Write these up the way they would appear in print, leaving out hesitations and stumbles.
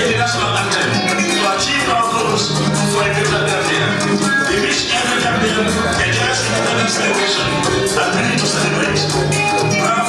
International anthem to achieve our goals for a better Gambia. We wish every Gambian a joyous independence celebration and many to celebrate.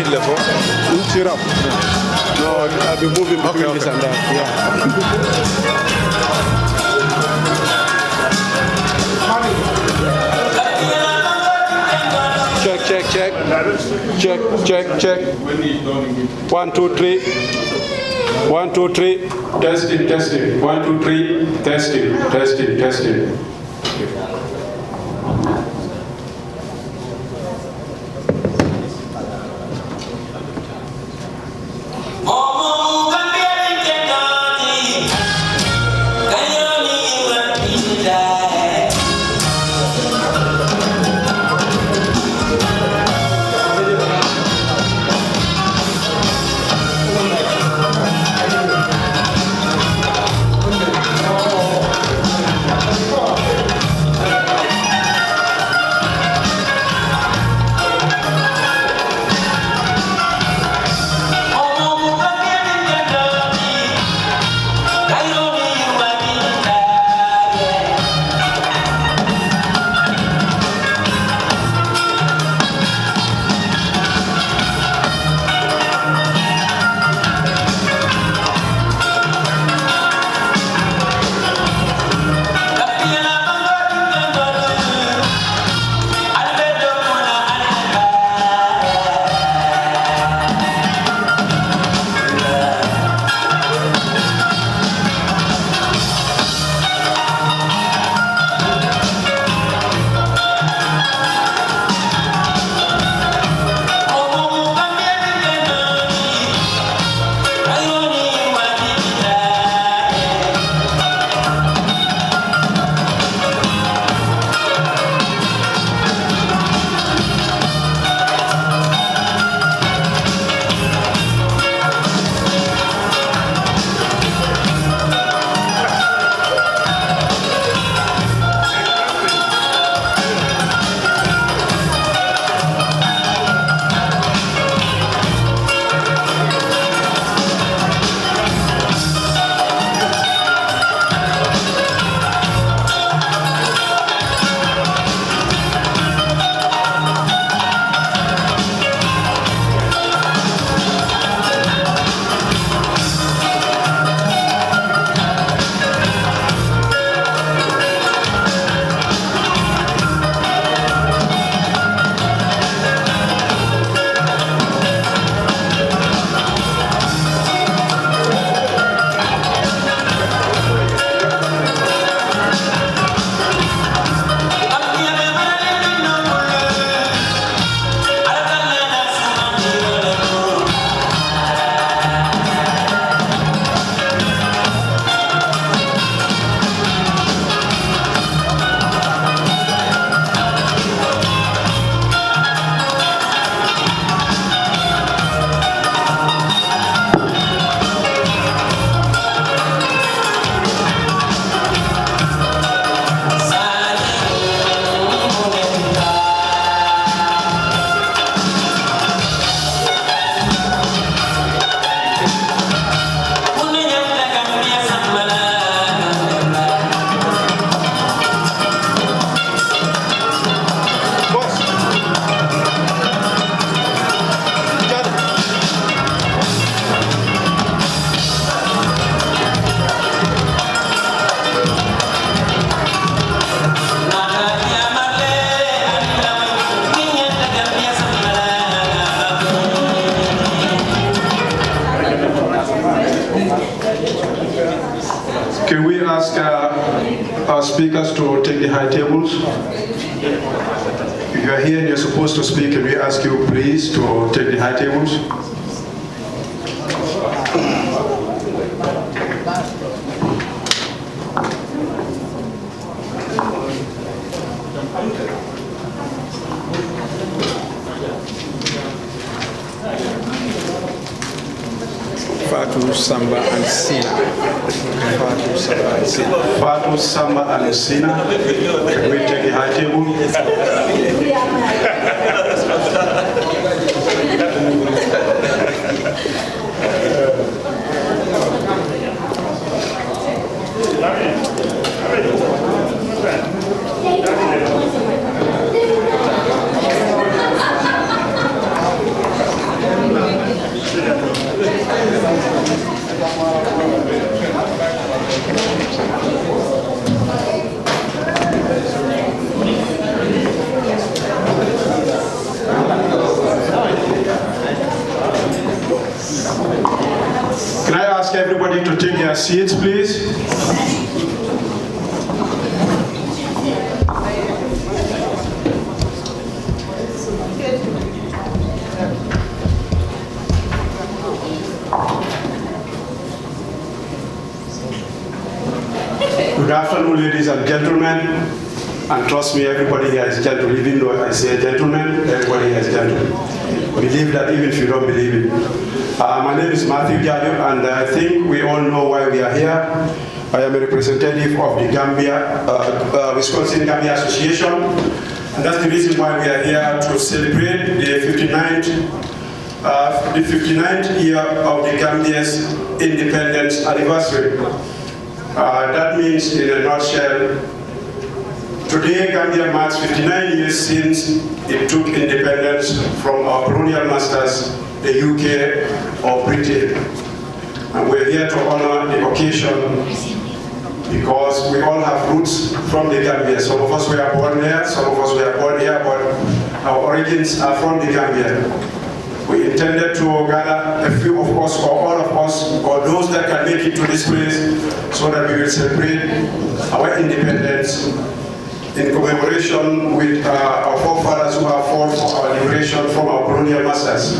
need level? Cheer up. No, I'll be moving between this and that. Check. 1, 2, 3. 1, 2, 3. Testing. 1, 2, 3. Testing. Can we ask our speakers to take the high tables? If you are here and you're supposed to speak, can we ask you please to take the high tables? Fatu Samba and Sina. Fatu Samba and Sina. Can we take the high table? Can I ask everybody to take their seats, please? Good afternoon, ladies and gentlemen. And trust me, everybody here is gentle. Even though I say gentlemen, everybody here is gentle. Believe that even if you don't believe it. My name is Matthew Jadio, and I think we all know why we are here. I am a representative of the Gambia, Wisconsin Gambia Association. And that's the reason why we are here to celebrate the 59th year of the Gambia's independence anniversary. That means, in a nutshell, today Gambia marks 59 years since it took independence from our colonial masters, the UK or Britain. And we're here to honor the occasion because we all have roots from the Gambia. Some of us were born there, some of us were born here, but our origins are from the Gambia. We intended to gather a few of us, or all of us, or those that can make it to this place, so that we will celebrate our independence in commemoration with our forefathers who have fought for our liberation from our colonial masters.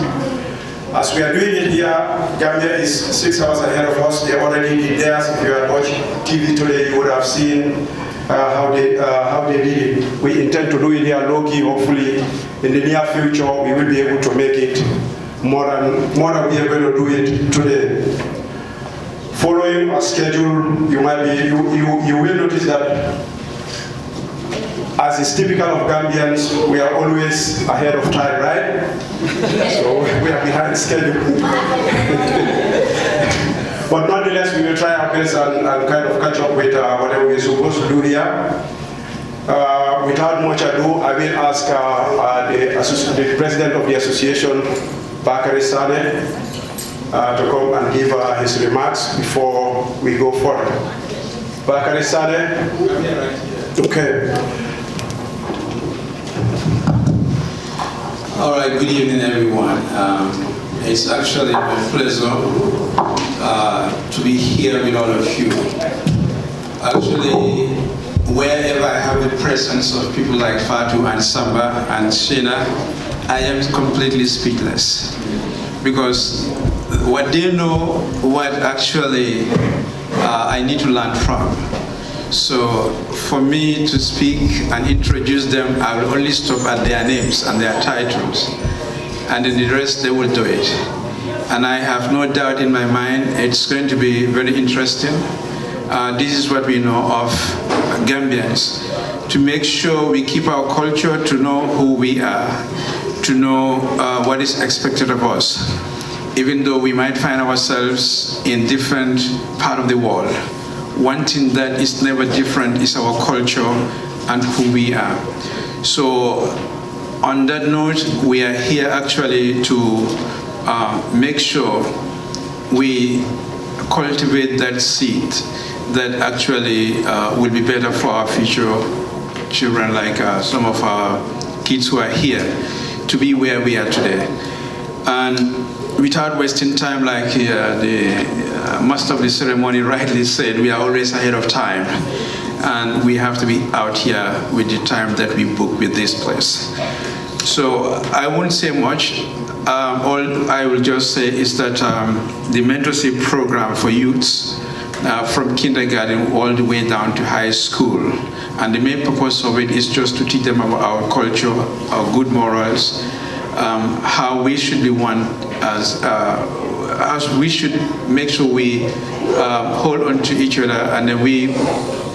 As we are doing it here, Gambia is 6 hours ahead of us. They already did theirs. If you had watched TV today, you would have seen how they did it. We intend to do it here low-key. Hopefully, in the near future, we will be able to make it more than we are going to do it today. Following our schedule, you will notice that, as is typical of Gambians, we are always ahead of time, right? So we are behind schedule. But nonetheless, we will try our best and kind of catch up with whatever we're supposed to do here. Without much ado, I will ask the president of the association, Bakari Sane, to come and give his remarks before we go further. Bakari Sane? Okay. All right, good evening, everyone. It's actually a pleasure to be here with all of you. Actually, wherever I have the presence of people like Fatu and Samba and Sheena, I am completely speechless. Because what they know, what actually I need to learn from. So for me to speak and introduce them, I will only stop at their names and their titles. And then the rest, they will do it. And I have no doubt in my mind, it's going to be very interesting. This is what we know of Gambians. To make sure we keep our culture, to know who we are, to know what is expected of us, even though we might find ourselves in different part of the world. One thing that is never different is our culture and who we are. So on that note, we are here actually to make sure we cultivate that seed that actually will be better for our future children, like some of our kids who are here, to be where we are today. And without wasting time, like the master of the ceremony rightly said, we are always ahead of time. And we have to be out here with the time that we book with this place. So I won't say much. All I will just say is that the mentorship program for youths from kindergarten all the way down to high school, and the main purpose of it is just to teach them about our culture, our good morals, how we should be one as we should make sure we hold on to each other, and then we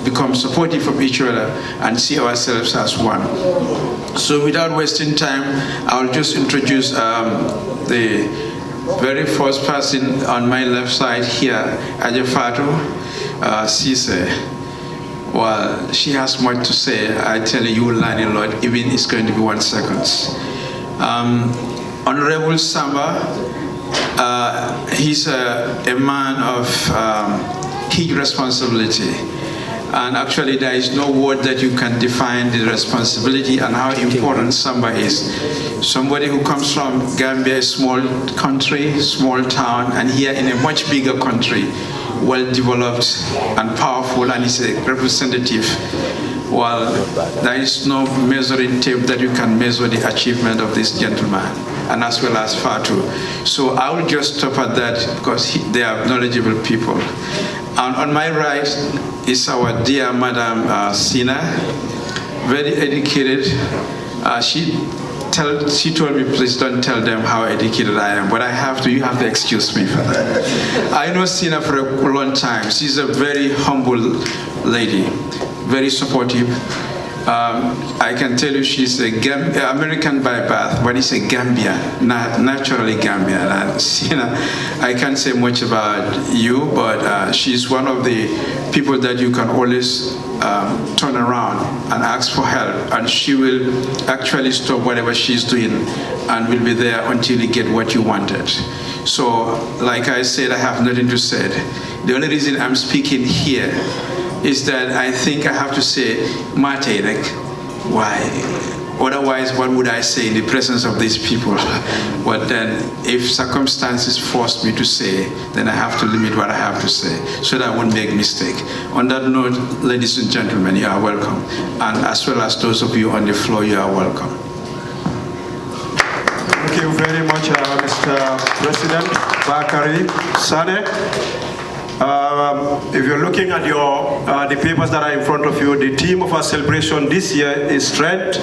become supportive of each other and see ourselves as one. So without wasting time, I'll just introduce the very first person on my left side here, Ajafatu Sise. Well, she has much to say. I tell you, you will learn a lot, even it's going to be 1 second. Honorable Samba, he's a man of huge responsibility. And actually, there is no word that you can define the responsibility and how important Samba is. Somebody who comes from Gambia, a small country, small town, and here in a much bigger country, well-developed and powerful, and is a representative. Well, there is no measuring tape that you can measure the achievement of this gentleman, and as well as Fatu. So I will just stop at that because they are knowledgeable people. And on my right is our dear Madam Sina, very educated. She told me, please don't tell them how educated I am, but you have to excuse me for that. I know Sina for a long time. She's a very humble lady, very supportive. I can tell you she's American by birth, but it's a Gambia, naturally Gambian. And Sina, I can't say much about you, but she's one of the people that you can always turn around and ask for help, and she will actually stop whatever she's doing and will be there until you get what you wanted. So, like I said, I have nothing to say. The only reason I'm speaking here is that I think I have to say, Mate, why? Otherwise, what would I say in the presence of these people? But then, if circumstances force me to say, then I have to limit what I have to say, so that I won't make mistake. On that note, ladies and gentlemen, you are welcome. And as well as those of you on the floor, you are welcome. Thank you very much, Mr. President Bakari Sane. If you're looking at the papers that are in front of you, the theme of our celebration this year is strength,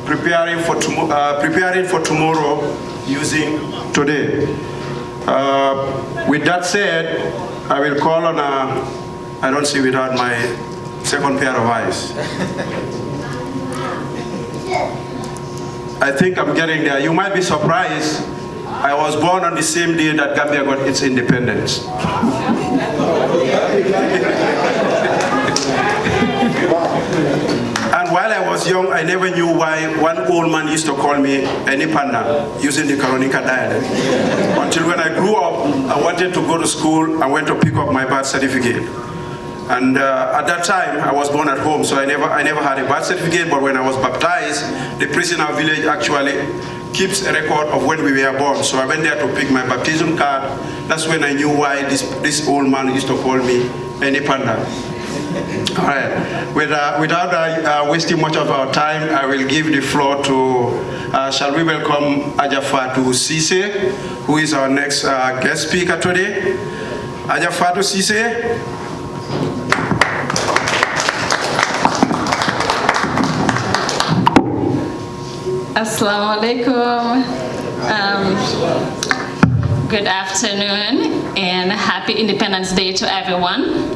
preparing for tomorrow, using today. With that said, I will call on I don't see without my second pair of eyes. I think I'm getting there. You might be surprised. I was born on the same day that Gambia got its independence. And while I was young, I never knew why one old man used to call me Eni Panda, using the Karonika dialect. Until when I grew up, I wanted to go to school, I went to pick up my birth certificate. And at that time, I was born at home, so I never had a birth certificate, but when I was baptized, the priest in our village actually keeps a record of when we were born. So I went there to pick my baptism card. That's when I knew why this old man used to call me Eni Panda. All right, without wasting much of our time, I will give the floor to, shall we welcome Ajafatu Sise, who is our next guest speaker today. Ajafatu Sise. Assalamu alaikum. Good afternoon and happy Independence Day to everyone.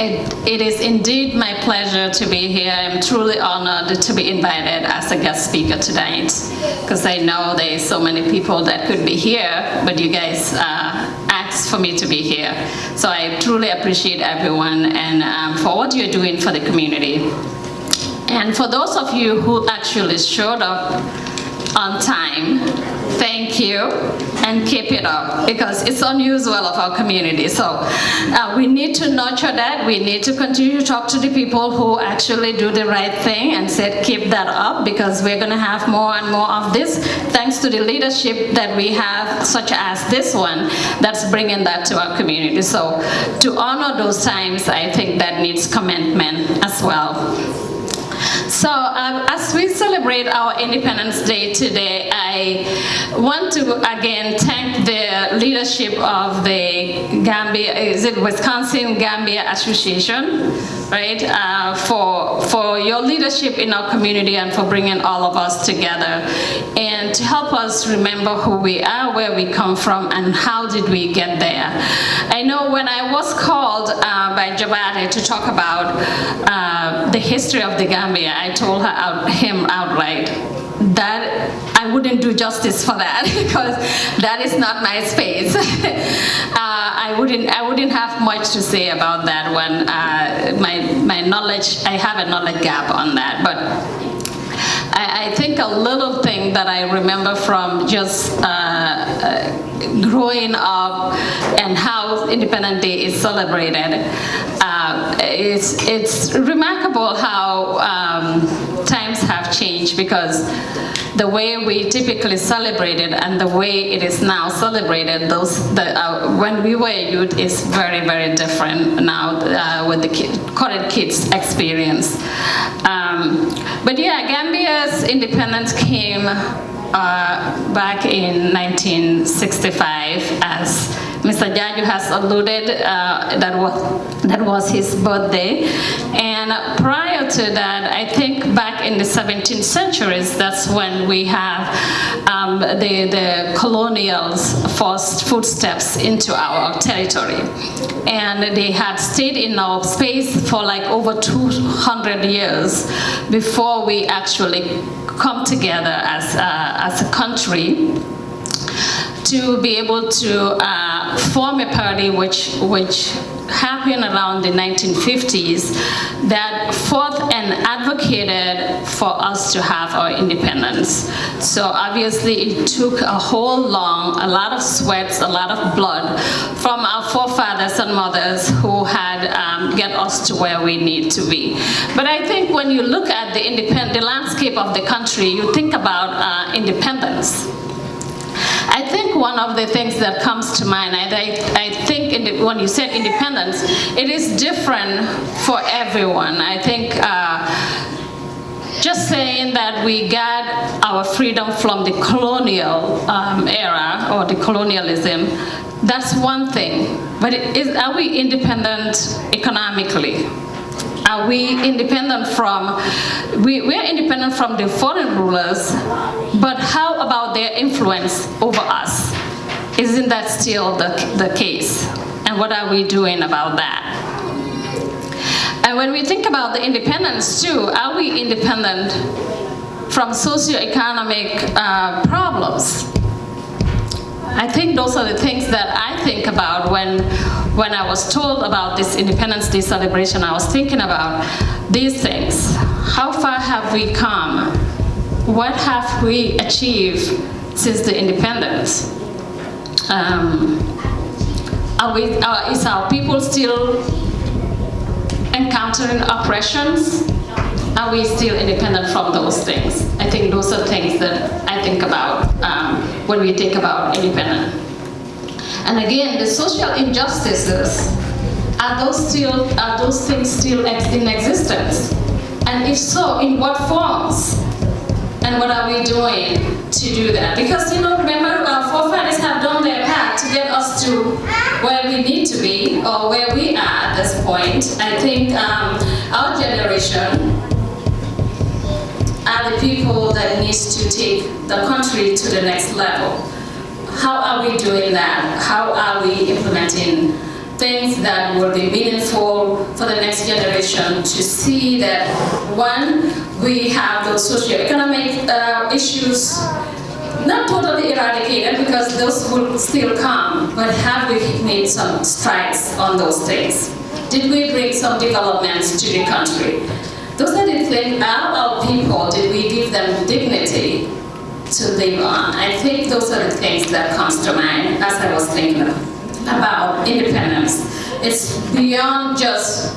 It is indeed my pleasure to be here. I'm truly honored to be invited as a guest speaker tonight, because I know there's so many people that could be here, but you guys asked for me to be here. So I truly appreciate everyone and for what you're doing for the community. And for those of you who actually showed up on time, thank you and keep it up, because it's unusual of our community. So we need to nurture that. We need to continue to talk to the people who actually do the right thing and said keep that up, because we're going to have more and more of this thanks to the leadership that we have, such as this one, that's bringing that to our community. So to honor those times, I think that needs commendment as well. So as we celebrate our Independence Day today, I want to again thank the leadership of the Wisconsin Gambia Association, right, for your leadership in our community and for bringing all of us together and to help us remember who we are, where we come from, and how did we get there. I know when I was called by Jabate to talk about the history of the Gambia, I told him outright that I wouldn't do justice for that because that is not my space. I wouldn't have much to say about that one. My knowledge, I have a knowledge gap on that, but I think a little thing that I remember from just growing up and how how Independence Day is celebrated. It's remarkable how times have changed, because the way we typically celebrated and the way it is now celebrated, when we were youth, is very, very different now with the current kids' experience. But yeah, Gambia's independence came back in 1965, as Mr. Jaju has alluded. That was his birthday. And prior to that, I think back in the 17th centuries, that's when we have the colonials' first footsteps into our territory. And they had stayed in our space for like over 200 years before we actually come together as a country to be able to form a party which happened around the 1950s that fought and advocated for us to have our independence. So obviously it took a lot of sweats, a lot of blood from our forefathers and mothers who had get us to where we need to be. But I think when you look at the landscape of the country, you think about independence. I think one of the things that comes to mind, I think when you said independence, it is different for everyone. I think just saying that we got our freedom from the colonial era or the colonialism, that's one thing. But are we independent economically? Are we independent from, we're independent from the foreign rulers, but how about their influence over us? Isn't that still the case? And what are we doing about that? And when we think about the independence too, are we independent from socioeconomic problems? I think those are the things that I think about when I was told about this Independence Day celebration. I was thinking about these things. How far have we come? What have we achieved since the independence? Is our people still encountering oppressions? Are we still independent from those things? I think those are things that I think about when we think about independence. And again, the social injustices, are those things still in existence? And if so, in what forms? And what are we doing to do that? Because, remember, our forefathers have done their part to get us to where we need to be, or where we are at this point. I think our generation are the people that needs to take the country to the next level. How are we doing that? How are we implementing things that will be meaningful for the next generation to see that, one, we have those socioeconomic issues not totally eradicated, because those will still come, but have we made some strides on those things? Did we bring some developments to the country? Those are the things, our people, did we give them dignity to live on? I think those are the things that comes to mind as I was thinking about independence. It's beyond just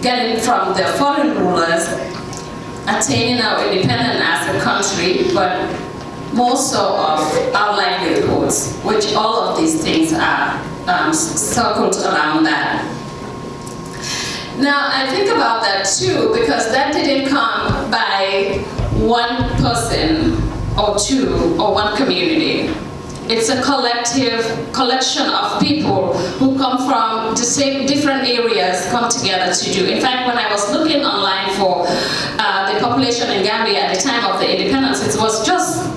getting from the foreign rulers, attaining our independence as a country, but more so of our livelihoods, which all of these things are circled around that. Now, I think about that too, because that didn't come by one person or two or one community. It's a collection of people who come from the same different areas come together to do. In fact, when I was looking online for the population in Gambia at the time of the independence, it was just,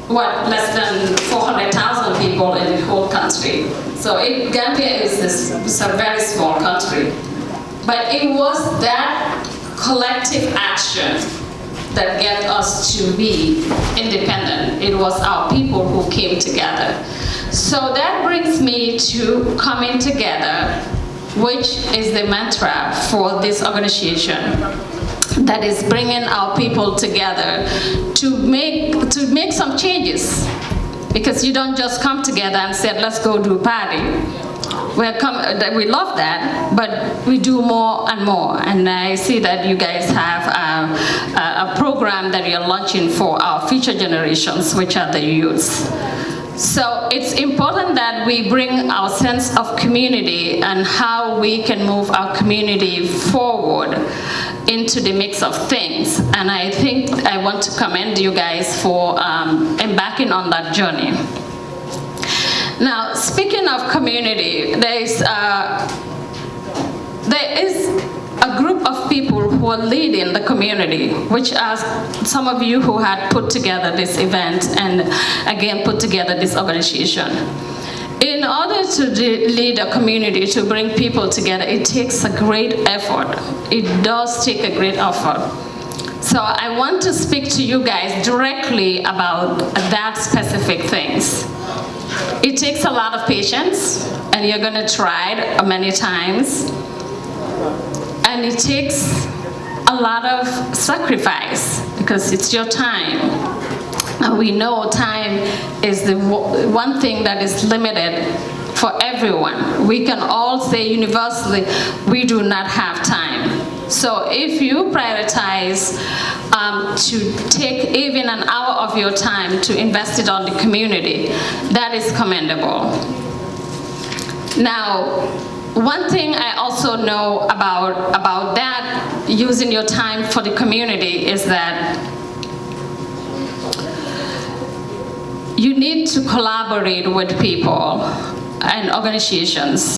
less than 400,000 people in the whole country. So Gambia is a very small country. But it was that collective action that get us to be independent. It was our people who came together. So that brings me to coming together, which is the mantra for this organization, that is bringing our people together to make some changes. Because you don't just come together and say, let's go do a party. we love that, but we do more and more. And I see that you guys have a program that you're launching for our future generations, which are the youths. So it's important that we bring our sense of community and how we can move our community forward into the mix of things. And I think I want to commend you guys for embarking on that journey. Now, speaking of community, there is a group of people who are leading the community, which are some of you who had put together this event and again put together this organization. In order to lead a community, to bring people together, it takes a great effort. It does take a great effort. So I want to speak to you guys directly about that specific things. It takes a lot of patience, and you're going to try it many times. And it takes a lot of sacrifice because it's your time. And we know time is the one thing that is limited for everyone. We can all say universally, we do not have time. So if you prioritize to take even an hour of your time to invest it on the community, that is commendable. Now, one thing I also know about that, using your time for the community, is that you need to collaborate with people and organizations.